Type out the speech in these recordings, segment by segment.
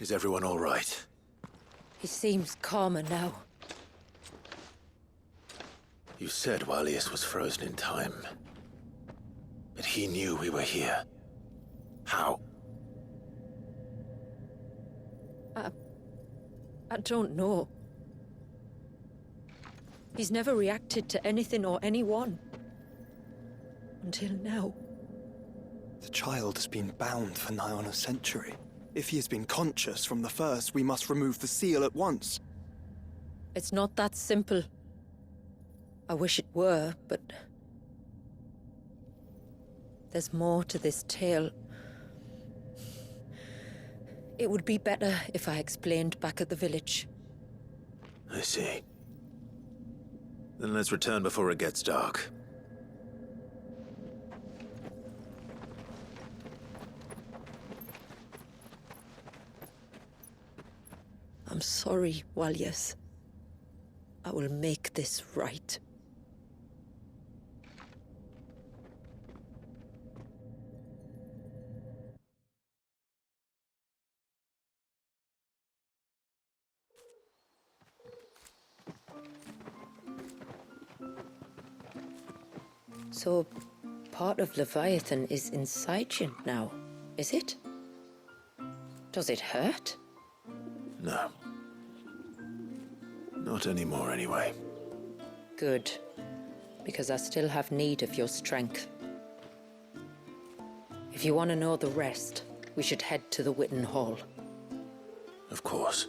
Is everyone all right? He seems calmer now. You said Walius was frozen in time. But he knew we were here. How? I don't know. He's never reacted to anything or anyone. Until now. The child has been bound for nigh on a century. If he has been conscious from the first, we must remove the seal at once. It's not that simple. I wish it were, but... there's more to this tale. It would be better if I explained back at the village. I see. Then let's return before it gets dark. I'm sorry, Walius. I will make this right. So, part of Leviathan is inside you now, is it? Does it hurt? No. Not anymore, anyway. Good. Because I still have need of your strength. If you want to know the rest, we should head to the Witten Hall. Of course.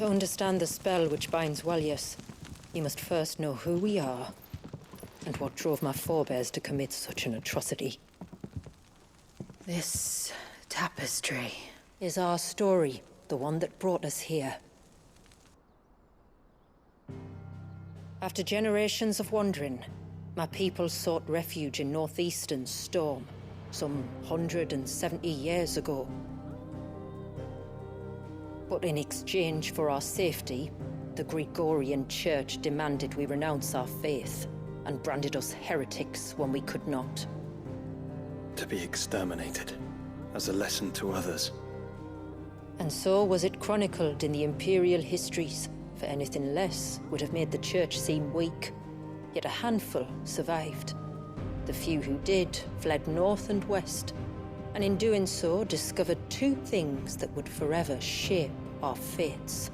To understand the spell which binds Walius, you must first know who we are, and what drove my forebears to commit such an atrocity. This tapestry is our story, the one that brought us here. After generations of wandering, my people sought refuge in northeastern Storm, some 170 years ago. But in exchange for our safety, the Gregorian Church demanded we renounce our faith and branded us heretics when we could not. To be exterminated, as a lesson to others. And so was it chronicled in the imperial histories, for anything less would have made the Church seem weak. Yet a handful survived. The few who did fled north and west, and in doing so discovered two things that would forever shape our fates.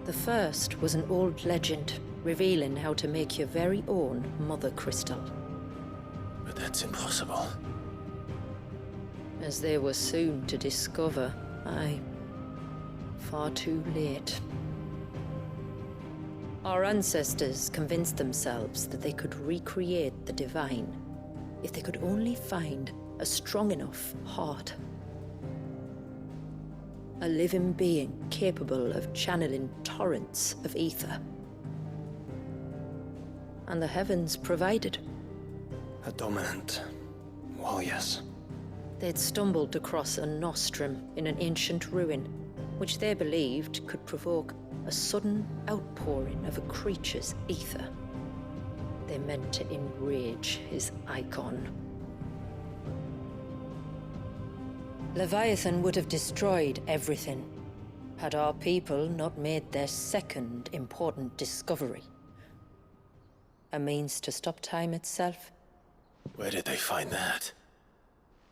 The first was an old legend, revealing how to make your very own mother crystal. But that's impossible. As they were soon to discover, aye, far too late. Our ancestors convinced themselves that they could recreate the divine if they could only find a strong enough heart. A living being capable of channeling torrents of ether. And the heavens provided. A dominant. Well, yes. They'd stumbled across a nostrum in an ancient ruin, which they believed could provoke a sudden outpouring of a creature's ether. They meant to enrage his icon. Leviathan would have destroyed everything, had our people not made their second important discovery. A means to stop time itself. Where did they find that?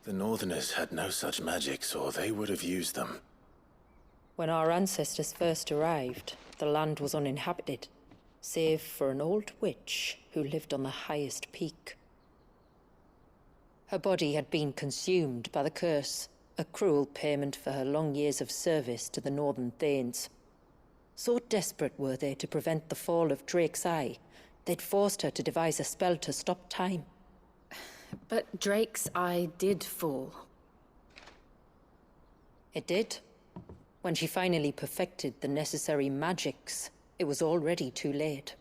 The Northerners had no such magics, or they would have used them. When our ancestors first arrived, the land was uninhabited, save for an old witch who lived on the highest peak. Her body had been consumed by the curse, a cruel payment for her long years of service to the Northern Thanes. So desperate were they to prevent the fall of Drake's Eye, they'd forced her to devise a spell to stop time. But Drake's Eye did fall. It did. When she finally perfected the necessary magics, it was already too late.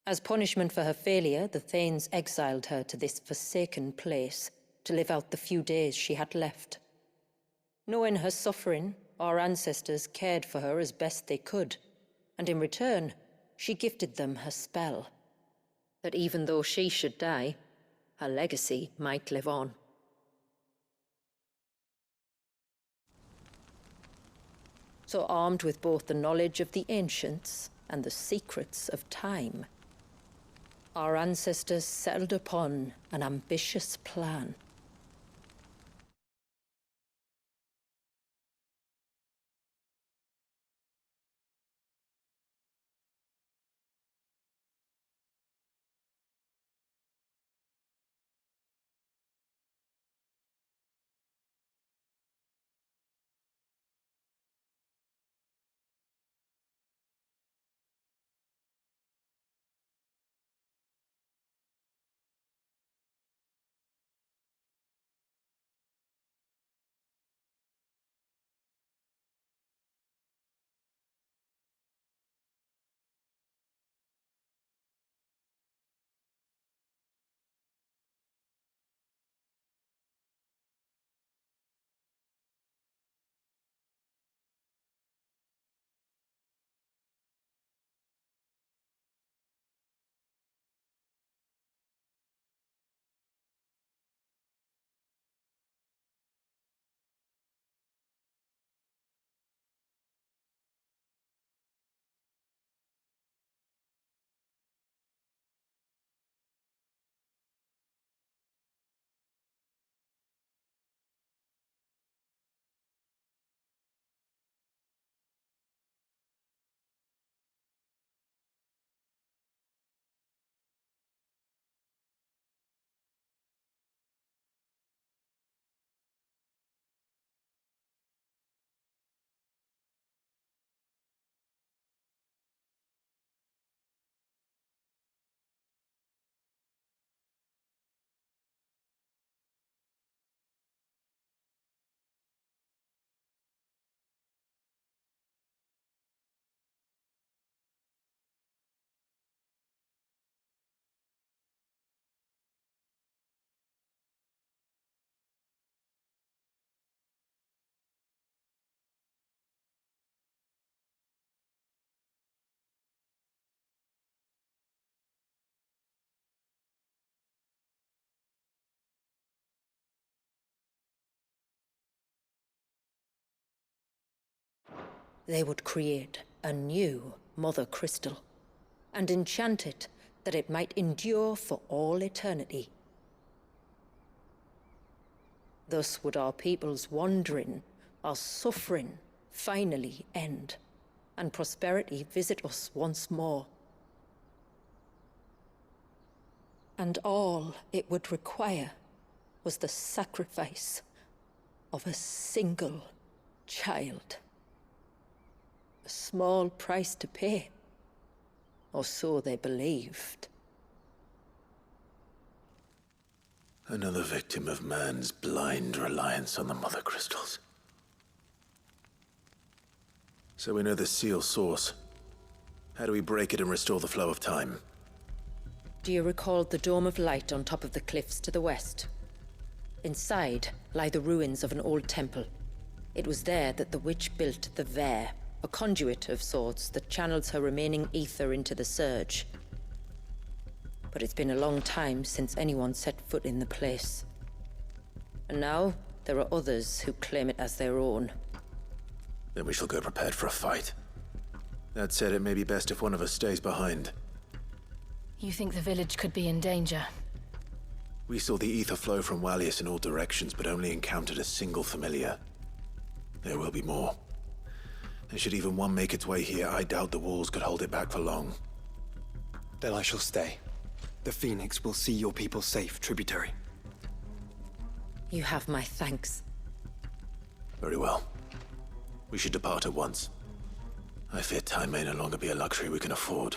As punishment for her failure, the Thanes exiled her to this forsaken place to live out the few days she had left. Knowing her suffering, our ancestors cared for her as best they could, and in return, she gifted them her spell. That even though she should die, her legacy might live on. So armed with both the knowledge of the ancients and the secrets of time, our ancestors settled upon an ambitious plan. they would create a new Mother Crystal and enchant it that it might endure for all eternity. Thus would our people's wandering, our suffering, finally end, and prosperity visit us once more. And all it would require was the sacrifice of a single child. A small price to pay, or so they believed. Another victim of man's blind reliance on the Mother Crystals. So we know the seal's source. How do we break it and restore the flow of time? Do you recall the dome of light on top of the cliffs to the west? Inside lie the ruins of an old temple. It was there that the witch built the Ver, a conduit of sorts that channels her remaining ether into the surge. But it's been a long time since anyone set foot in the place. And now, there are others who claim it as their own. Then we shall go prepared for a fight. That said, it may be best if one of us stays behind. You think the village could be in danger? We saw the ether flow from Wallius in all directions, but only encountered a single familiar. There will be more. And should even one make its way here, I doubt the walls could hold it back for long. Then I shall stay. The Phoenix will see your people safe, tributary. You have my thanks. Very well. We should depart at once. I fear time may no longer be a luxury we can afford.